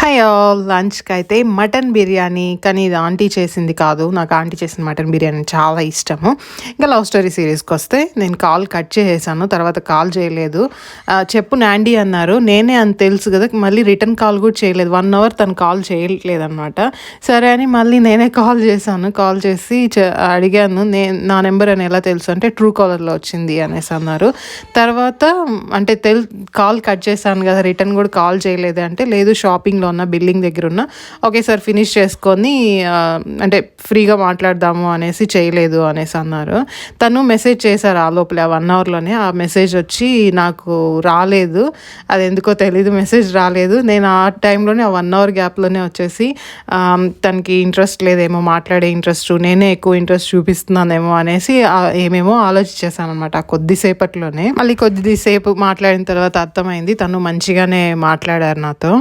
Hi all, లంచ్కి అయితే mutton biryani. కానీ ఇది ఆంటీ చేసింది కాదు, నాకు ఆంటీ చేసిన మటన్ బిర్యానీ చాలా ఇష్టము. ఇంకా లవ్ స్టోరీ సిరీస్కి వస్తే నేను కాల్ కట్ చేసేసాను, తర్వాత కాల్ చేయలేదు. చెప్పు నాండి అన్నారు, నేనే అని తెలుసు కదా, మళ్ళీ రిటర్న్ కాల్ కూడా చేయలేదు. 1 hour తను కాల్ చేయట్లేదు అనమాట. సరే అని మళ్ళీ నేనే కాల్ చేశాను. కాల్ చేసి అడిగాను, నా నెంబర్ అని ఎలా తెలుసు అంటే ట్రూ కాలర్లో వచ్చింది అనేసి అన్నారు. తర్వాత అంటే కాల్ కట్ చేశాను కదా, రిటర్న్ కూడా కాల్ చేయలేదు అంటే, లేదు షాపింగ్లో ఉన్న, బిల్లింగ్ దగ్గర ఉన్న, ఓకే సార్ ఫినిష్ చేసుకొని అంటే ఫ్రీగా మాట్లాడదాము అనేసి చేయలేదు అనేసి అన్నారు. తను మెసేజ్ చేశారు ఆ లోపల 1 hourలోనే. ఆ మెసేజ్ వచ్చి నాకు రాలేదు, అది ఎందుకో తెలీదు, మెసేజ్ రాలేదు. నేను ఆ టైంలోనే ఆ 1 hour గ్యాప్లోనే వచ్చేసి తనకి ఇంట్రెస్ట్ లేదేమో, మాట్లాడే ఇంట్రెస్ట్, నేనే ఎక్కువ ఇంట్రెస్ట్ చూపిస్తున్నానేమో అనేసి ఏమేమో ఆలోచించేసాను అనమాట ఆ కొద్దిసేపట్లోనే. మళ్ళీ కొద్దిసేపు మాట్లాడిన తర్వాత అర్థమైంది తను మంచిగానే మాట్లాడారు నాతో.